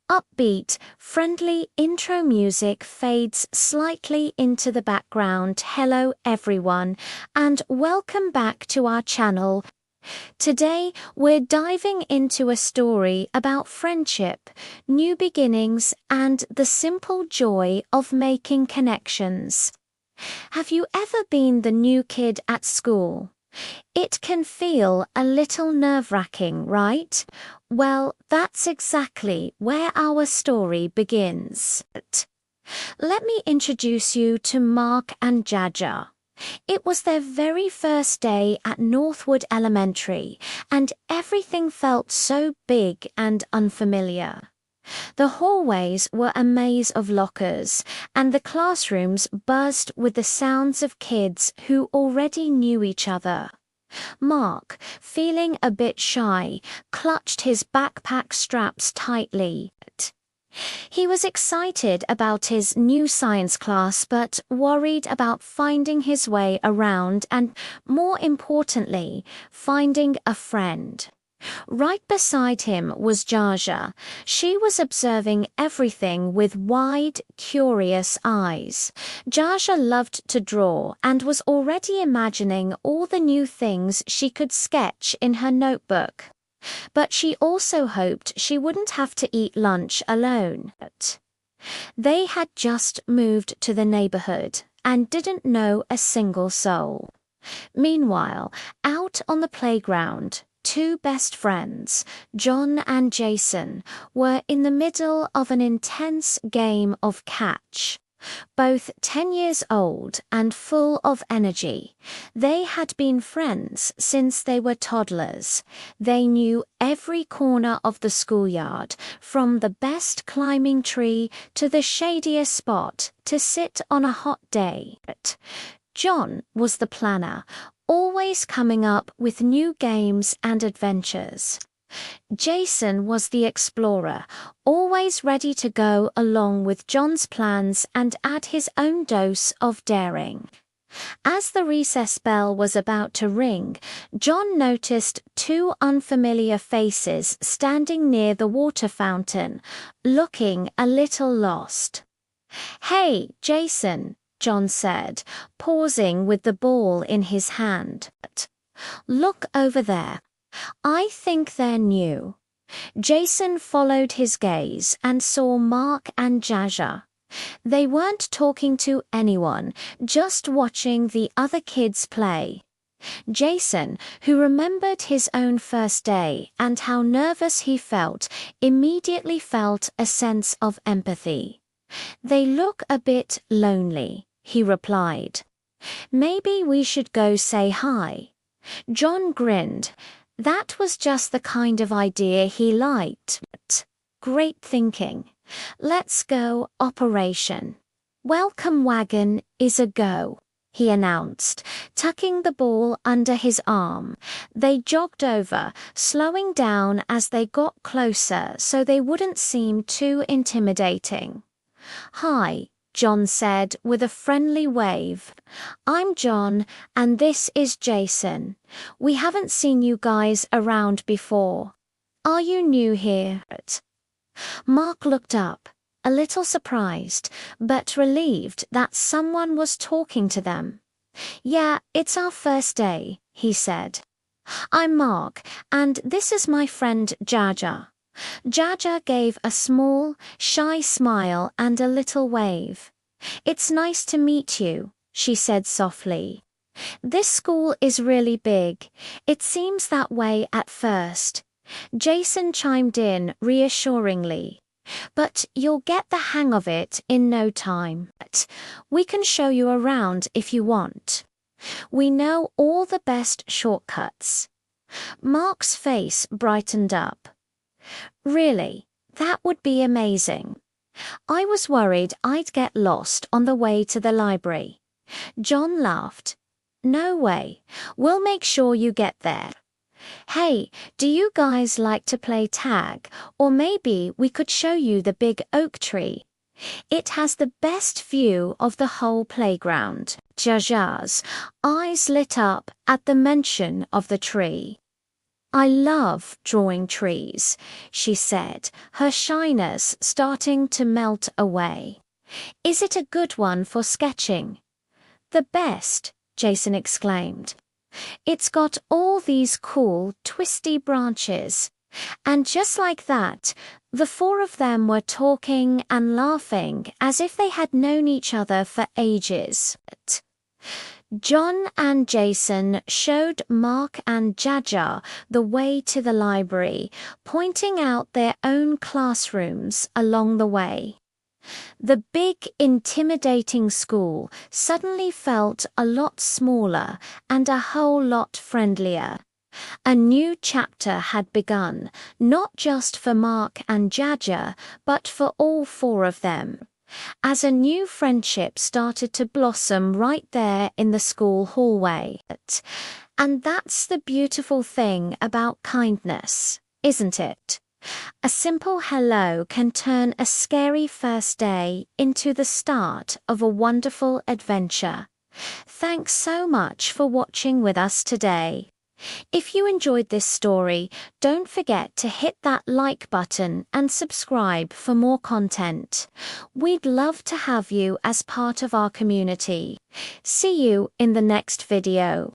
Upbeat, friendly intro music fades slightly into the background. Hello everyone, and welcome back to our channel. Today, we're diving into a story about friendship, new beginnings, and the simple joy of making connections. Have you ever been the new kid at school? It can feel a little nerve-wracking, right? Well, that's exactly where our story begins. Let me introduce you to Mark and Jaja. It was their very first day at Northwood Elementary, and everything felt so big and unfamiliar. The hallways were a maze of lockers, and the classrooms buzzed with the sounds of kids who already knew each other. Mark, feeling a bit shy, clutched his backpack straps tightly. He was excited about his new science class but worried about finding his way around and, more importantly, finding a friend. Right beside him was Jaja. She was observing everything with wide, curious eyes. Jaja loved to draw and was already imagining all the new things she could sketch in her notebook. But she also hoped she wouldn't have to eat lunch alone. They had just moved to the neighborhood and didn't know a single soul. Meanwhile, out on the playground, two best friends, John and Jason, were in the middle of an intense game of catch. Both 10 years old and full of energy, they had been friends since they were toddlers. They knew every corner of the schoolyard, from the best climbing tree to the shadiest spot to sit on a hot day. John was the planner, always coming up with new games and adventures. Jason was the explorer, always ready to go along with John's plans and add his own dose of daring. As the recess bell was about to ring, John noticed two unfamiliar faces standing near the water fountain, looking a little lost. "Hey, Jason," John said, pausing with the ball in his hand. "Look over there. I think they're new." Jason followed his gaze and saw Mark and Jaja. They weren't talking to anyone, just watching the other kids play. Jason, who remembered his own first day and how nervous he felt, immediately felt a sense of empathy. "They look a bit lonely," he replied. "Maybe we should go say hi." John grinned. That was just the kind of idea he liked. Great thinking. "Let's go, Operation Welcome Wagon is a go," he announced, tucking the ball under his arm. They jogged over, slowing down as they got closer so they wouldn't seem too intimidating. "Hi," John said with a friendly wave. "I'm John, and this is Jason. We haven't seen you guys around before. Are you new here?" Mark looked up, a little surprised, but relieved that someone was talking to them. "Yeah, it's our first day," he said. "I'm Mark, and this is my friend Jaja." Jaja gave a small, shy smile and a little wave. "It's nice to meet you," she said softly. "This school is really big. It seems that way at first." Jason chimed in reassuringly. "But you'll get the hang of it in no time. We can show you around if you want. We know all the best shortcuts." Mark's face brightened up. "Really, that would be amazing. I was worried I'd get lost on the way to the library." John laughed. "No way. We'll make sure you get there. Hey, do you guys like to play tag? Or maybe we could show you the big oak tree. It has the best view of the whole playground." Jaja's eyes lit up at the mention of the tree. I love drawing trees, she said, her shyness starting to melt away. Is it a good one for sketching? The best, Jason exclaimed. It's got all these cool, twisty branches. And just like that, the four of them were talking and laughing as if they had known each other for ages. John and Jason showed Mark and Jaja the way to the library, pointing out their own classrooms along the way. The big, intimidating school suddenly felt a lot smaller and a whole lot friendlier. A new chapter had begun, not just for Mark and Jaja, but for all four of them, as a new friendship started to blossom right there in the school hallway. And that's the beautiful thing about kindness, isn't it? A simple hello can turn a scary first day into the start of a wonderful adventure. Thanks so much for watching with us today. If you enjoyed this story, don't forget to hit that like button and subscribe for more content. We'd love to have you as part of our community. See you in the next video.